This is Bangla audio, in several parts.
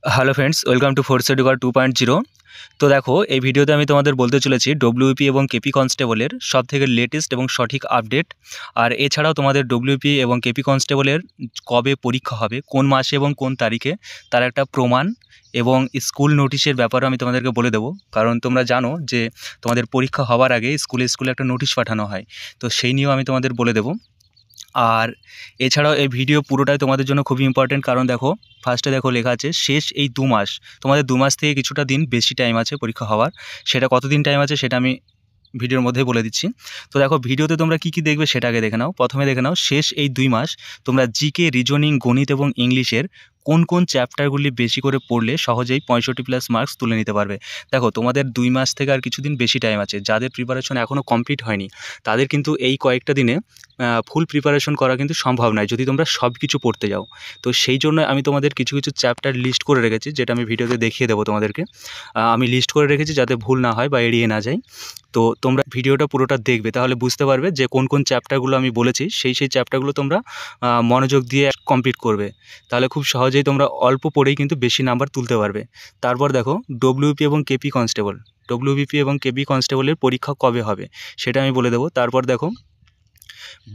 Hello friends, welcome to Force Educa 2.0। তো দেখো, এই ভিডিওতে আমি তোমাদের বলতে চলেছি ডব্লিউপি এবং কেপি কনস্টেবলের সবথেকে লেটেস্ট এবং সঠিক আপডেট। আর এছাড়াও তোমাদের ডব্লিউপি এবং কেপি কনস্টেবলের কবে পরীক্ষা হবে, কোন মাসে এবং কোন তারিখে, তার একটা প্রমাণ এবং স্কুল নোটিশের ব্যাপারে আমি তোমাদেরকে বলে দেবো। কারণ তোমরা জানো যে তোমাদের পরীক্ষা হওয়ার আগে স্কুলে একটা নোটিশ পাঠানো হয়, তো সেই নিয়েও আমি তোমাদের বলে দেবো। আর এছাড়াও এই ভিডিও পুরোটাই তোমাদের জন্য খুবই ইম্পর্টেন্ট, কারণ দেখো ফার্স্টে দেখো লেখা আছে শেষ এই 2 মাস। তোমাদের 2 মাস থেকে কিছুটা দিন বেশি টাইম আছে পরীক্ষা হওয়ার। সেটা কতদিন টাইম আছে সেটা আমি ভিডিওর মধ্যেই বলে দিচ্ছি। তো দেখো, ভিডিওতে তোমরা কী কী দেখবে সেটা আগে দেখে নাও। প্রথমে দেখে নাও শেষ এই 2 মাস তোমরা জিকে, রিজনিং, গণিত এবং ইংলিশের কোন কোন চ্যাপ্টারগুলি বেশি করে পড়লে সহজেই 65+ মার্কস তুলে নিতে পারবে। দেখো, তোমাদের 2 মাস থেকে আর কিছুদিন বেশি টাইম আছে। যাদের প্রিপারেশন এখনও কমপ্লিট হয়নি তাদের কিন্তু এই কয়েকটা দিনে ফুল প্রিপারেশন করা কিন্তু সম্ভব নয় যদি তোমরা সব কিছু পড়তে যাও। তো সেই জন্য আমি তোমাদের কিছু কিছু চ্যাপ্টার লিস্ট করে রেখেছি, যেটা আমি ভিডিওতে দেখিয়ে দেবো তোমাদেরকে। আমি লিস্ট করে রেখেছি যাতে ভুল না হয় বা এড়িয়ে না যায়। তো তোমরা ভিডিওটা পুরোটা দেখবে, তাহলে বুঝতে পারবে যে কোন কোন চ্যাপ্টারগুলো আমি বলেছি সেই চ্যাপ্টারগুলো তোমরা মনোযোগ দিয়ে কমপ্লিট করবে। তাহলে খুব সহজেই তোমরা অল্প পড়েই কিন্তু বেশি নাম্বার তুলতে পারবে। তারপর দেখো, ডব্লিউপি এবং কেপি কনস্টেবল, ডব্লিউবিপি এবং কেপি কনস্টেবলের পরীক্ষা কবে হবে সেটা আমি বলে দেবো। তারপর দেখো,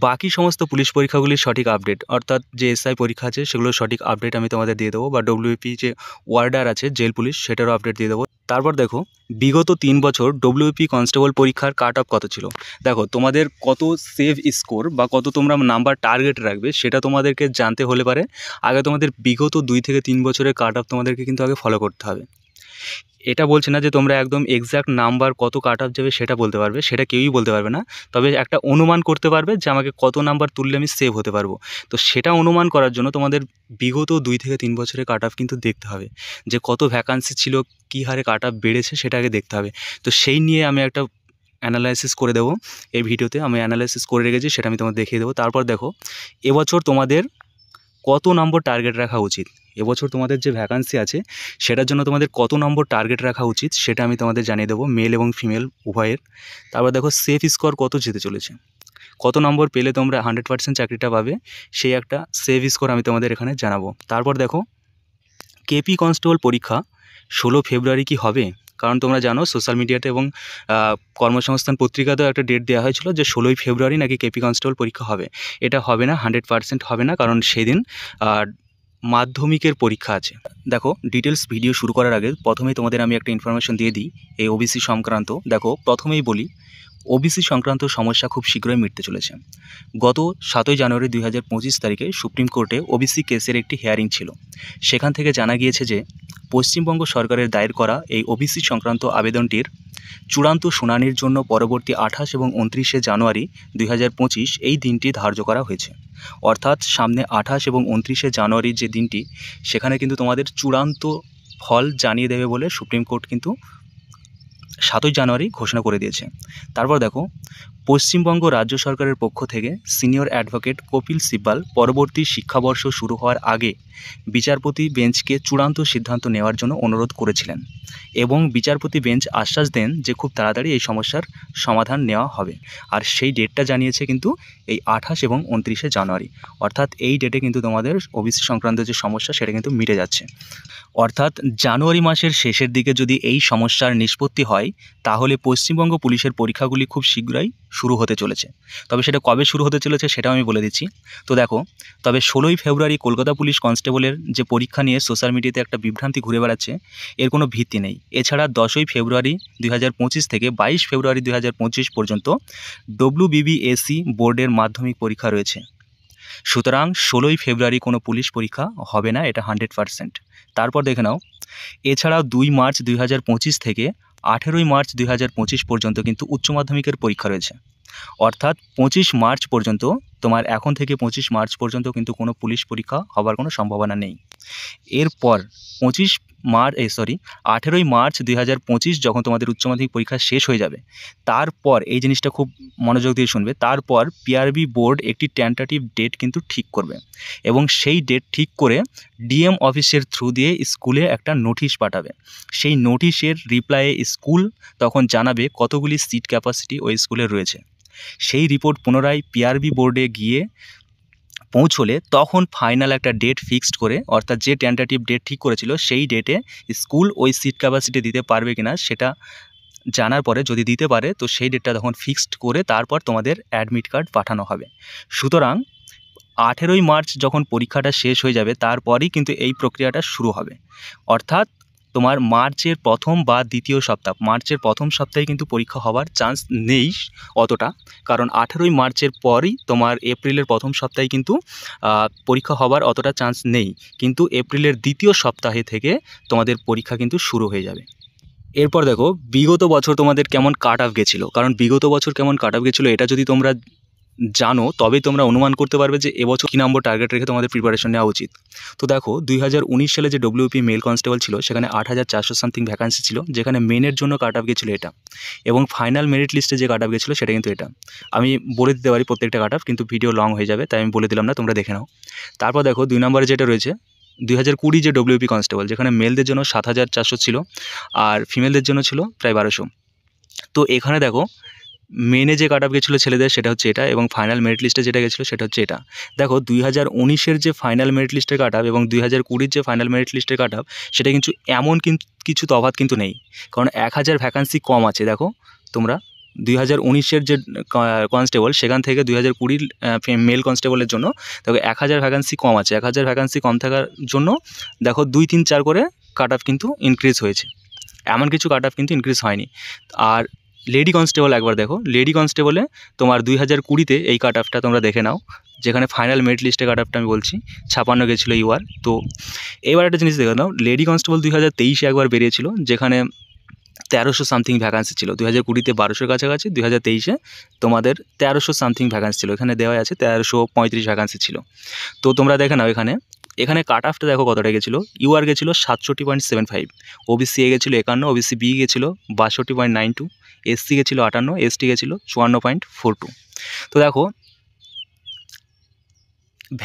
বাকি সমস্ত পুলিশ পরীক্ষাগুলির সঠিক আপডেট, অর্থাৎ যে এসআই পরীক্ষা আছে সেগুলোর সঠিক আপডেট আমি তোমাদের দিয়ে দেবো, বা ডব্লিউপি যে ওয়ার্ডার আছে জেল পুলিশ সেটারও আপডেট দিয়ে দেবো। তারপর দেখো, বিগত 3 বছর ডব্লিউপি কনস্টেবল পরীক্ষার কাট অফ কত ছিল। দেখো, তোমাদের কত সেভ স্কোর বা কত তোমরা নাম্বার টার্গেট রাখবে সেটা তোমাদেরকে জানতে হলে পারে আগে তোমাদের বিগত 2 থেকে 3 বছরের কাট অফ তোমাদেরকে কিন্তু আগে ফলো করতে হবে। এটা বলছে না যে তোমরা একদম এক্স্যাক্ট নাম্বার কত কাট অফ যাবে সেটা বলতে পারবে, সেটা কেউই বলতে পারবে না। তবে একটা অনুমান করতে পারবে যে আমাকে কত নাম্বার তুললে আমি সেভ হতে পারবো। তো সেটা অনুমান করার জন্য তোমাদের বিগত 2 থেকে 3 বছরের কাট অফ কিন্তু দেখতে হবে, যে কত ভ্যাকান্সি ছিল, কী হারে কাট অফ বেড়েছে সেটা আগে দেখতে হবে। তো সেই নিয়ে আমি একটা অ্যানালাইসিস করে দেবো। এই ভিডিওতে আমি অ্যানালাইসিস করে রেখেছি, সেটা আমি তোমাদের দেখিয়ে দেবো। তারপর দেখো, এবছর তোমাদের কত নম্বর টার্গেট রাখা উচিত। এবছর তোমাদের যে ভ্যাকান্সি আছে সেটার জন্য তোমাদের কত নম্বর টার্গেট রাখা উচিত সেটা আমি তোমাদের জানিয়ে দেবো, মেল এবং ফিমেল উভয়ের। তারপর দেখো, সেফ স্কোর কত যেতে চলেছে, কত নম্বর পেলে তোমরা 100% চাকরিটা পাবে, সেই একটা সেভ স্কোর আমি তোমাদের এখানে জানাবো। তারপর দেখো, কেপি কনস্টেবল পরীক্ষা 16 ফেব্রুয়ারি কি হবে? কারণ তোমরা জানো সোশ্যাল মিডিয়াতে এবং কর্মসংস্থান পত্রিকাতেও একটা ডেট দেওয়া হয়েছিল যে 16ই ফেব্রুয়ারি নাকি কেপি কনস্টেবল পরীক্ষা হবে। এটা হবে না, 100% হবে না, কারণ সেদিন মাধ্যমিকের পরীক্ষা আছে। দেখো, ডিটেলস ভিডিও শুরু করার আগে প্রথমেই তোমাদের আমি একটা ইনফরমেশন দিয়ে দিই এই ওবিসি সংক্রান্ত। দেখো, প্রথমেই বলি, ওবিসি সংক্রান্ত সমস্যা খুব শীঘ্রই মিটতে চলেছে। গত 7ই জানুয়ারি 2025 তারিখে সুপ্রিম কোর্টে ওবিসি কেসের একটি হিয়ারিং ছিল। সেখান থেকে জানা গিয়েছে যে পশ্চিমবঙ্গ সরকারের দায়ের করা এই ওবিসি সংক্রান্ত আবেদনটির চূড়ান্ত শুনানির জন্য পরবর্তী 28 এবং 29শে জানুয়ারি 2025 এই দিনটি ধার্য করা হয়েছে। অর্থাৎ সামনে 28 এবং 29শে জানুয়ারির যে দিনটি, সেখানে কিন্তু তোমাদের চূড়ান্ত ফল জানিয়ে দেবে বলে সুপ্রিম কোর্ট কিন্তু 7ই জানুয়ারি ঘোষণা করে দিয়েছে। তারপর দেখো, পশ্চিমবঙ্গ রাজ্য সরকারের পক্ষ থেকে সিনিয়র অ্যাডভোকেট কপিল সিব্বাল পরবর্তী শিক্ষাবর্ষ শুরু হওয়ার আগে বিচারপতি বেঞ্চকে চূড়ান্ত সিদ্ধান্ত নেওয়ার জন্য অনুরোধ করেছিলেন, এবং বিচারপতি বেঞ্চ আশ্বাস দেন যে খুব তাড়াতাড়ি এই সমস্যার সমাধান নেওয়া হবে। আর সেই ডেটটা জানিয়েছে কিন্তু এই 28 এবং 29শে জানুয়ারি। অর্থাৎ এই ডেটে কিন্তু তোমাদের ওবিসি সংক্রান্ত যে সমস্যা সেটা কিন্তু মিটে যাচ্ছে। অর্থাৎ জানুয়ারি মাসের শেষের দিকে যদি এই সমস্যার নিষ্পত্তি হয় তাহলে পশ্চিমবঙ্গ পুলিশের পরীক্ষাগুলি খুব শীঘ্রই শুরু হতে চলেছে। তবে সেটা কবে শুরু হতে চলেছে সেটাও আমি বলে দিচ্ছি। তো দেখো, তবে 16ই ফেব্রুয়ারি কলকাতা পুলিশ কনস্টেবলের যে পরীক্ষা নিয়ে সোশ্যাল মিডিয়াতে একটা বিভ্রান্তি ঘুরে বেড়াচ্ছে, এর কোনো ভিত্তি নেই। এছাড়া 10ই ফেব্রুয়ারি 2025 থেকে 22 ফেব্রুয়ারি 2025 পর্যন্ত ডব্লিউবিবিএসি বোর্ডের মাধ্যমিক পরীক্ষা রয়েছে। সুতরাং 16ই ফেব্রুয়ারি কোনো পুলিশ পরীক্ষা হবে না, এটা 100%। তারপর দেখে নাও, এছাড়াও 2 মার্চ 2025 থেকে 18ই মার্চ 2025 পর্যন্ত কিন্তু উচ্চ মাধ্যমিকের পরীক্ষা রয়েছে। অর্থাৎ 25 মার্চ পর্যন্ত, তোমার এখন থেকে 25 মার্চ পর্যন্ত কিন্তু কোনো পুলিশ পরীক্ষা হবার কোনো সম্ভাবনা নেই। এরপর 18ই মার্চ 2025 যখন তোমাদের উচ্চ মাধ্যমিক পরীক্ষা শেষ হয়ে যাবে, তারপর এই জিনিসটা খুব মনোযোগ দিয়ে শুনবে, তারপর পিআরবি বোর্ড একটি টেন্টাটিভ ডেট কিন্তু ঠিক করবে, এবং সেই ডেট ঠিক করে ডিএম অফিসের থ্রু দিয়ে স্কুলে একটা নোটিশ পাঠাবে। সেই নোটিশের রিপ্লাইয়ে স্কুল তখন জানাবে কতগুলি সিট ক্যাপাসিটি ওই স্কুলে রয়েছে। সেই রিপোর্ট পুনরায় পিআরবি বোর্ডে গিয়ে পৌঁছলে তখন ফাইনাল একটা ডেট ফিক্সড করে, অর্থাৎ যে টেন্টেটিভ ডেট ঠিক করেছিল সেই ডেটে স্কুল ওই সিট ক্যাপাসিটি দিতে পারবে কিনা সেটা জানার পরে যদি দিতে পারে তো সেই ডেটটা তখন ফিক্সড করে তারপর তোমাদের অ্যাডমিট কার্ড পাঠানো হবে। সুতরাং 18ই মার্চ যখন পরীক্ষাটা শেষ হয়ে যাবে তারপরেই কিন্তু এই প্রক্রিয়াটা শুরু হবে। অর্থাৎ তোমার মার্চের প্রথম বা দ্বিতীয় সপ্তাহ, মার্চের প্রথম সপ্তাহে কিন্তু পরীক্ষা হওয়ার চান্স নেই অতটা, কারণ 18ই মার্চের পরই তোমার এপ্রিলের প্রথম সপ্তাহে কিন্তু পরীক্ষা হওয়ার অতটা চান্স নেই, কিন্তু এপ্রিলের দ্বিতীয় সপ্তাহে থেকে তোমাদের পরীক্ষা কিন্তু শুরু হয়ে যাবে। এরপর দেখো বিগত বছর তোমাদের কেমন কাট অফ গেছিলো, কারণ বিগত বছর কেমন কাট অফ গেছিলো এটা যদি তোমরা জানো তবেই তোমরা অনুমান করতে পারবে যে এবছর কী নম্বর টার্গেট রেখে তোমাদের প্রিপারেশন নেওয়া উচিত। তো দেখো 2019 সালে যে ডব্লিউপি মেল কনস্টেবল ছিল সেখানে 8400 সামথিং ভ্যাকান্সি ছিল, যেখানে মেনের জন্য কাট অফ গেছিলো এটা, এবং ফাইনাল মেরিট লিস্টে যে কাট অফ গেছিলো সেটা কিন্তু এটা। আমি বলে দিতে পারি প্রত্যেকটা কাট অফ, কিন্তু ভিডিও লং হয়ে যাবে তাই আমি বলে দিলাম না, তোমরা দেখে নাও। তারপর দেখো 2 নম্বরে যেটা রয়েছে 2020 যে ডব্লিউপি কনস্টেবল, যেখানে মেলদের জন্য 7400 ছিল আর ফিমেলদের জন্য ছিল প্রায় 1200। তো এখানে দেখো মেনে যে কাট অফ গেছিলো ছেলেদের সেটা হচ্ছে এটা, এবং ফাইনাল মেরিট লিস্টে যেটা গেছিলো সেটা হচ্ছে এটা। দেখো 2019-এর যে ফাইনাল মেরিট লিস্টের কাট অফ এবং 2020-র যে ফাইনাল মেরিট লিস্টের কাট অফ সেটা কিন্তু এমন কিছু তফাৎ কিন্তু নেই, কারণ 1000 ভ্যাকান্সি কম আছে। দেখো তোমরা 2019-এর যে কনস্টেবল সেখান থেকে 2020 মেল কনস্টেবলের জন্য দেখো 1000 ভ্যাকান্সি কম আছে। 1000 ভ্যাকান্সি কম থাকার জন্য দেখো 2, 3, 4 করে কাট অফ কিন্তু ইনক্রিজ হয়েছে, এমন কিছু কাট অফ কিন্তু ইনক্রিজ হয়নি। আর লেডি কনস্টেবল একবার দেখো, লেডি কনস্টেবলে তোমার 2020-তে এই কাট অফটা তোমরা দেখে নাও, যেখানে ফাইনাল মেরিট লিস্টে কাট অফটা আমি বলছি 56 গেছিলো ইউআর। তো এবার একটা জিনিস দেখে নাও, লেডি কনস্টেবল 2023-এ একবার বেরিয়েছিল, যেখানে 1300 সামথিং ভ্যাকান্সি ছিল। 2020-তে 1200-র কাছাকাছি, 2023-এ তোমাদের 1300 সামথিং ভ্যাকান্সি ছিল, এখানে দেওয়া আছে 1335 ভ্যাকান্সি ছিল। তো তোমরা দেখে নাও এখানে কাট অফটা দেখো কতটা গেছিলো। ইউআর গেছিলো 67.75, ওবিসি এ গেছিলো 51, ওবিসি বি গেছিলো 62.92, এসসি গেছিলো 58, এসটি গেছিলো 54.42। তো দেখো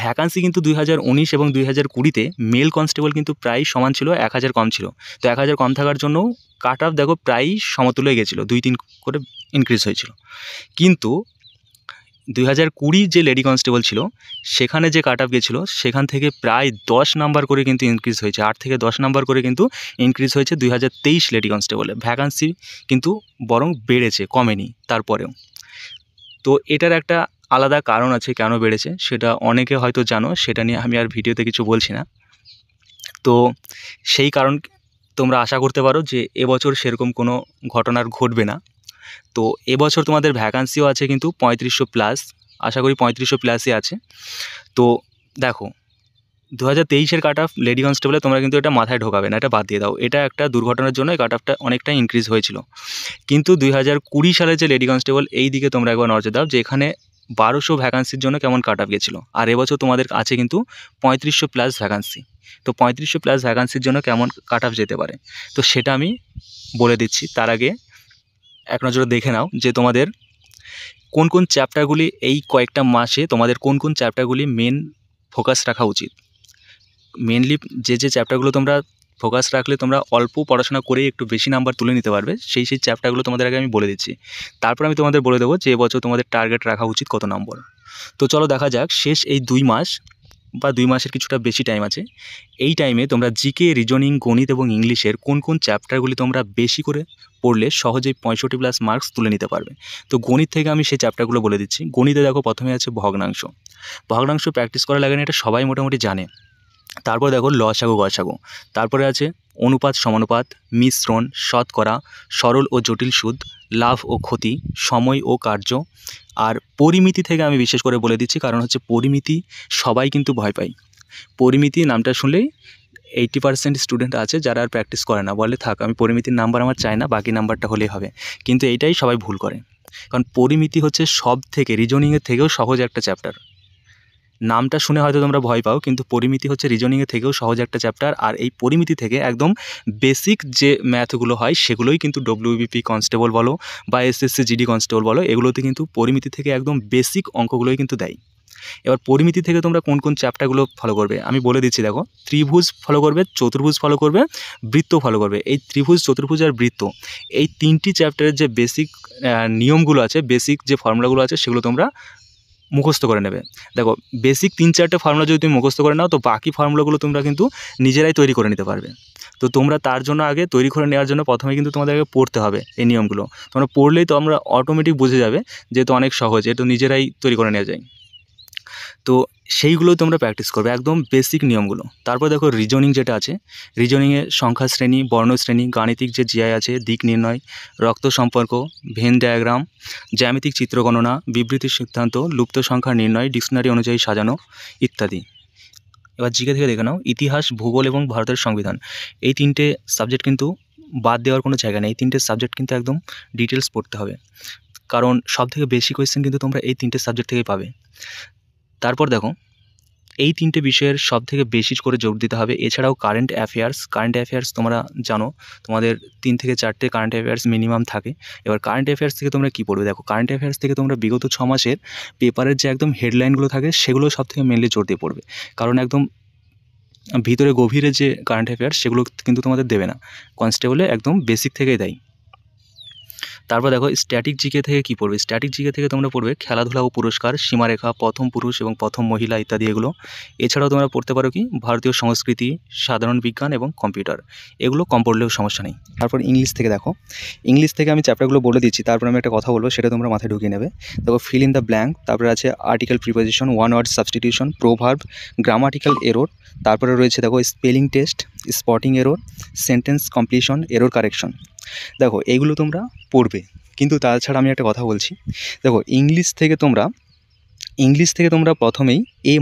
ভ্যাকান্সি কিন্তু 2019 এবং 2020-তে মেল কনস্টেবল কিন্তু প্রায় সমান ছিল, 1000 কম ছিল। তো 1000 কম থাকার জন্য কাট অফ দেখো প্রায় সমতুল্য গেছিলো, 2-3 করে ইনক্রিজ হয়েছিল। কিন্তু 2020 যে লেডি কনস্টেবল ছিল সেখানে যে কাট অফ গেছিলো সেখান থেকে প্রায় 10 নাম্বার করে কিন্তু ইনক্রিজ হয়েছে, 8 থেকে 10 নাম্বার করে কিন্তু ইনক্রিজ হয়েছে 2023 লেডি কনস্টেবলে। ভ্যাকান্সি কিন্তু বরং বেড়েছে, কমেনি তারপরেও। তো এটার একটা আলাদা কারণ আছে কেন বেড়েছে, সেটা অনেকে হয়তো জানো, সেটা নিয়ে আমি আর ভিডিওতে কিছু বলছি না। তো সেই কারণ তোমরা আশা করতে পারো যে এবছর সেরকম কোনো ঘটনা ঘটবে না। তো এবছর তোমাদের ভ্যাকান্সিও আছে কিন্তু 3500 প্লাস, আশা করি 3500 প্লাসই আছে। তো দেখো 2023-এর কাট অফ লেডি কনস্টেবলে তোমরা কিন্তু এটা মাথায় ঢোকাবে না, এটা বাদ দিয়ে দাও, এটা একটা দুর্ঘটনার জন্য কাট অফটা অনেকটা ইনক্রিজ হয়েছিল। কিন্তু 2020 সালের যে লেডি কনস্টেবল এই দিকে তোমরা একবার নজর দাও, যে এখানে 1200 ভ্যাকান্সির জন্য কেমন কাট অফ গেছিলো, আর এবছর তোমাদের আছে কিন্তু 3500 প্লাস ভ্যাকান্সি। তো 3500 প্লাস ভ্যাকান্সির জন্য কেমন কাট অফ যেতে পারে তো সেটা আমি বলে দিচ্ছি। তার আগে এক নজরে দেখে নাও যে তোমাদের কোন কোন চ্যাপ্টারগুলি এই কয়েকটা মাসে তোমাদের কোন কোন চ্যাপ্টারগুলি মেন ফোকাস রাখা উচিত। মেনলি যে চ্যাপ্টারগুলো তোমরা ফোকাস রাখলে তোমরা অল্প পড়াশোনা করেই একটু বেশি নাম্বার তুলে নিতে পারবে, সেই চ্যাপ্টারগুলো তোমাদের আগে আমি বলে দিচ্ছি। তারপর আমি তোমাদের বলে দেবো যে এবছর তোমাদের টার্গেট রাখা উচিত কত নম্বর। তো চলো দেখা যাক, শেষ এই 2 মাস বা 2 মাসের কিছুটা বেশি টাইম আছে, এই টাইমে তোমরা জিকে, রিজনিং, গণিত এবং ইংলিশের কোন কোন চ্যাপ্টারগুলি তোমরা বেশি করে পড়লে সহজেই 65 প্লাস মার্কস তুলে নিতে পারবে। তো গণিত থেকে আমি সেই চ্যাপ্টারগুলো বলে দিচ্ছি। গণিতে দেখো প্রথমে আছে ভগ্নাংশ। ভগ্নাংশ প্র্যাকটিস করা লাগে না, এটা সবাই মোটামুটি জানে। তারপর দেখো লসাগু গসাগু, তারপরে আছে অনুপাত সমানুপাত, মিশ্রণ, শতকরা, সরল ও জটিল সুদ, লাভ ও ক্ষতি, সময় ও কার্য। আর পরিমিতি থেকে আমি বিশেষ করে বলে দিচ্ছি, কারণ হচ্ছে পরিমিতি সবাই কিন্তু ভয় পায়। পরিমিতি নামটা শুনলেই 80% স্টুডেন্ট আছে যারা আর প্র্যাকটিস করে না, বলে থাক আমি পরিমিতির নাম্বার আমার চাই না, বাকি নাম্বারটা হলেই হবে। কিন্তু এইটাই সবাই ভুল করে, কারণ পরিমিতি হচ্ছে সব থেকে রিজনিংয়ের থেকেও সহজ একটা চ্যাপ্টার। নামটা শুনে হয়তো তোমরা ভয় পাও, কিন্তু পরিমিতি হচ্ছে রিজনিংয়ের থেকেও সহজ একটা চ্যাপ্টার। আর এই পরিমিতি থেকে একদম বেসিক যে ম্যাথগুলো হয় সেগুলোই কিন্তু ডব্লিউবিপি কনস্টেবল বলো বা এসএসসি জিডি কনস্টেবল বলো, এগুলোতে কিন্তু পরিমিতি থেকে একদম বেসিক অঙ্কগুলোই কিন্তু দেয়। এবার পরিমিতি থেকে তোমরা কোন কোন চ্যাপ্টারগুলো ফলো করবে আমি বলে দিচ্ছি। দেখো ত্রিভুজ ফলো করবে, চতুর্ভুজ ফলো করবে, বৃত্ত ফলো করবে। এই ত্রিভুজ, চতুর্ভুজ আর বৃত্ত এই 3টি চ্যাপ্টারের যে বেসিক নিয়মগুলো আছে, বেসিক যে ফর্মুলাগুলো আছে সেগুলো তোমরা মুখস্থ করে নেবে। দেখো বেসিক 3-4টে ফর্মুলা যদি তুমি মুখস্থ করে নাও তো বাকি ফর্মুলাগুলো তোমরা কিন্তু নিজেরাই তৈরি করে নিতে পারবে। তো তোমরা তার জন্য আগে তৈরি করে নেওয়ার জন্য প্রথমে কিন্তু তোমাদেরকে পড়তে হবে এই নিয়মগুলো। তোমরা পড়লেই তো আমরা অটোমেটিক বুঝে যাবে যেহেতু অনেক সহজ, এটা নিজেরাই তৈরি করে নেওয়া যায়। তো সেইগুলো তোমরা প্র্যাকটিস করবে, একদম বেসিক নিয়মগুলো। তারপর দেখো রিজনিং যেটা আছে, রিজনিংয়ে সংখ্যা শ্রেণী, বর্ণ শ্রেণী, গাণিতিক যে জিআই আছে, দিক নির্ণয়, রক্ত সম্পর্ক, ভেন ডায়াগ্রাম, জ্যামিতিক চিত্র গণনা, বিবৃতির সিদ্ধান্ত, লুপ্ত সংখ্যা নির্ণয়, ডিকশনারি অনুযায়ী সাজানো ইত্যাদি। এবার জিকে থেকে দেখে নাও ইতিহাস, ভূগোল এবং ভারতের সংবিধান। এই 3টে সাবজেক্ট কিন্তু বাদ দেওয়ার কোনো জায়গা নেই। এই 3টে সাবজেক্ট কিন্তু একদম ডিটেলস পড়তে হবে, কারণ সবথেকে বেশি কোয়েশ্চেন কিন্তু তোমরা এই 3টে সাবজেক্ট থেকেই পাবে। তারপর দেখো এই 3টে বিষয়ের সবথেকে বেশি করে জোর দিতে হবে। এছাড়াও কারেন্ট অ্যাফেয়ার্স তোমরা জানো তোমাদের 3 থেকে 4টে কারেন্ট অ্যাফেয়ার্স মিনিমাম থাকে। এবার কারেন্ট অ্যাফেয়ার্স থেকে তোমরা কী পড়বে? দেখো কারেন্ট অ্যাফেয়ার্স থেকে তোমরা বিগত 6 মাসের পেপারের যে একদম হেডলাইনগুলো থাকে সেগুলো সবথেকে মেনলি জোর দিয়ে পড়বে, কারণ একদম ভিতরে গভীরে যে কারেন্ট অ্যাফেয়ার্স সেগুলো কিন্তু তোমাদের দেবে না, কনস্টেবলে একদম বেসিক থেকেই দেয়। তারপর দেখো স্ট্যাটিক জিকে থেকে কী পড়বে? স্ট্যাটিক জিকে থেকে তোমরা পড়বে খেলাধুলা ও পুরস্কার, সীমারেখা, প্রথম পুরুষ এবং প্রথম মহিলা ইত্যাদি এগুলো। এছাড়াও তোমরা পড়তে পারো কি ভারতীয় সংস্কৃতি, সাধারণ বিজ্ঞান এবং কম্পিউটার, এগুলো কম পড়লেও সমস্যা নেই। তারপর ইংলিশ থেকে দেখো, ইংলিশ থেকে আমি চ্যাপ্টারগুলো বলে দিচ্ছি, তারপর আমি একটা কথা বলবো সেটা তোমরা মাথায় ঢুকিয়ে নেবে। দেখো ফিল ইন দ্য ব্ল্যাঙ্ক, তারপরে আছে article preposition, one word substitution, proverb, grammatical error, তারপরে রয়েছে দেখো spelling test, spotting error, sentence completion, error correction. দেখো এইগুলো তোমরা পড়বে, কিন্তু তাছাড়া আমি একটা কথা বলছি। দেখো ইংলিশ থেকে তোমরা প্রথমেই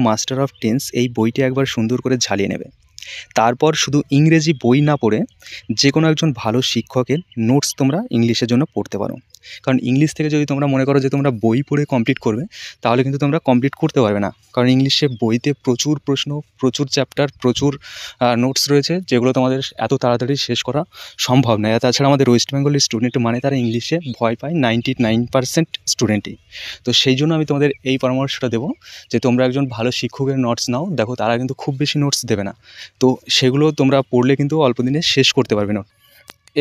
মাস্টার অফ টেন্স এই বইটা একবার সুন্দর করে ঝালিয়ে নেবে। তারপর শুধু ইংরেজি বই না পড়ে যে কোনো একজন ভালো শিক্ষকের নোটস তোমরা ইংলিশের জন্য পড়তে পারো, কারণ ইংলিশ থেকে যদি তোমরা মনে করো যে তোমরা বই পড়ে কমপ্লিট করবে তাহলে কিন্তু তোমরা কমপ্লিট করতে পারবে না, কারণ ইংলিশে বইতে প্রচুর প্রশ্ন, প্রচুর চ্যাপ্টার, প্রচুর নোটস রয়েছে যেগুলো তোমাদের এত তাড়াতাড়ি শেষ করা সম্ভব নয়। তাছাড়া আমাদের ওয়েস্ট বেঙ্গলের স্টুডেন্ট মানে তারা ইংলিশে ভয় পায় 99% স্টুডেন্টই। তো সেই জন্য আমি তোমাদের এই পরামর্শটা দেবো যে তোমরা একজন ভালো শিক্ষকের নোটস নাও। দেখো তারা কিন্তু খুব বেশি নোটস দেবে না, তো সেগুলো তোমরা পড়লে কিন্তু অল্প দিনে শেষ করতে পারবে না।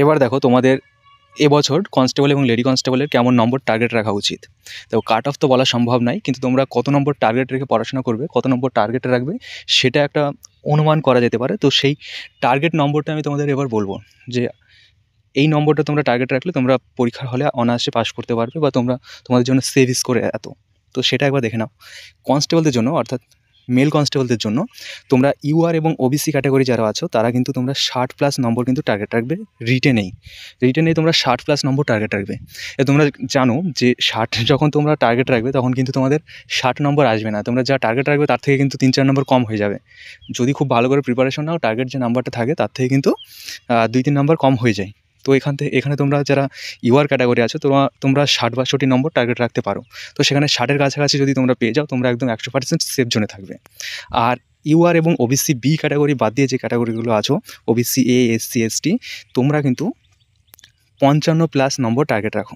এবার দেখো তোমাদের এবছর কনস্টেবল এবং লেডি কনস্টেবলের কেমন নম্বর টার্গেট রাখা উচিত। তো কাট অফ তো বলা সম্ভব নয়, কিন্তু তোমরা কত নম্বর টার্গেট রেখে পড়াশোনা করবে, কত নম্বর টার্গেট রাখবে সেটা একটা অনুমান করা যেতে পারে। তো সেই টার্গেট নম্বরটা আমি তোমাদের এবার বলবো যে এই নম্বরটা তোমরা টার্গেট রাখলে তোমরা পরীক্ষার হলে অনায়াসে পাস করতে পারবে, বা তোমাদের জন্য সেভ স্কোর এত। তো সেটা একবার দেখে নাও। কনস্টেবলদের জন্য অর্থাৎ মেল কনস্টেবলদের জন্য তোমরা ইউআর এবং ওবিসি ক্যাটাগরি যারা আছো তারা কিন্তু তোমরা 60+ নম্বর কিন্তু টার্গেট রাখবে। রিটেনেই তোমরা 60+ নম্বর টার্গেট রাখবে। তোমরা জানো যে 60 যখন তোমরা টার্গেট রাখবে তখন কিন্তু তোমাদের 60 নম্বর আসবে না, তোমরা যা টার্গেট রাখবে তার থেকে কিন্তু 3-4 নম্বর কম হয়ে যাবে। যদি খুব ভালো করে প্রিপারেশন নাও টার্গেট যে নাম্বারটা থাকে তার থেকে কিন্তু 2-3 নম্বর কম হয়ে যায়। তো এখানে তোমরা যারা ইউআর ক্যাটাগরি আছো তোমরা 60-62 নম্বর টার্গেট রাখতে পারো। তো সেখানে 60-এর কাছাকাছি যদি তোমরা পেয়ে যাও তোমরা একদম 100% সেফ জোনে থাকবে। আর ইউআর এবং ওবিসি বি ক্যাটাগরি বাদ দিয়ে যে ক্যাটাগরিগুলো আছো ওবিসি এ, এসসি, এসটি, তোমরা কিন্তু 55+ নম্বর টার্গেট রাখো।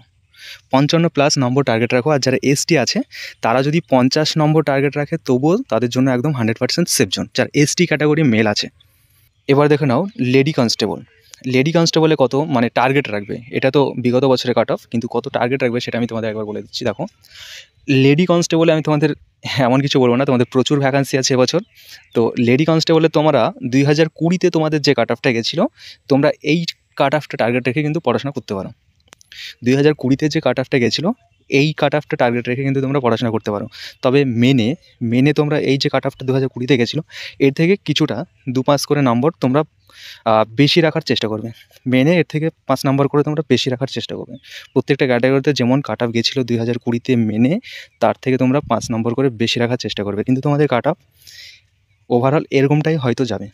55+ নম্বর টার্গেট রাখো। আর যারা এসটি আছে তারা যদি 50 নম্বর টার্গেট রাখে তবুও তাদের জন্য একদম 100% সেফ জোন, যারা এসটি ক্যাটাগরি মেল আছে। এবার দেখে নাও লেডি কনস্টেবলে কত মানে টার্গেট রাখবে। এটা তো বিগত বছরে কাট অফ, কিন্তু কত টার্গেট রাখবে সেটা আমি তোমাদের একবার বলে দিচ্ছি। দেখো লেডি কনস্টেবলে আমি তোমাদের এমন কিছু বলবো না, তোমাদের প্রচুর ভ্যাকান্সি আছে এবছর। তো লেডি কনস্টেবলে তোমরা 2020-তে তোমাদের যে কাট অফটা গেছিলো তোমরা এই কাট অফটা টার্গেট রেখে কিন্তু পড়াশোনা করতে পারো। 2020-তে যে কাট অফটা গেছিলো এই কাট অফটা টার্গেট রেখে কিন্তু তোমরা পড়াশোনা করতে পারো। তবে মেনে তোমরা এই যে কাট অফটা 2020-তে গেছিলো এর থেকে কিছুটা 2-5 করে নম্বর তোমরা বেশি রাখার চেষ্টা করবে। মেনে এর থেকে 5 নম্বর করে তোমরা বেশি রাখার চেষ্টা করবে। প্রত্যেকটা ক্যাটাগরিতে যেমন কাট অফ গেছিলো 2020-তে মেনে, তার থেকে তোমরা 5 নম্বর করে বেশি রাখার চেষ্টা করবে, কিন্তু তোমাদের কাট অফ ওভারঅল এরকমটাই হয়তো যাবে।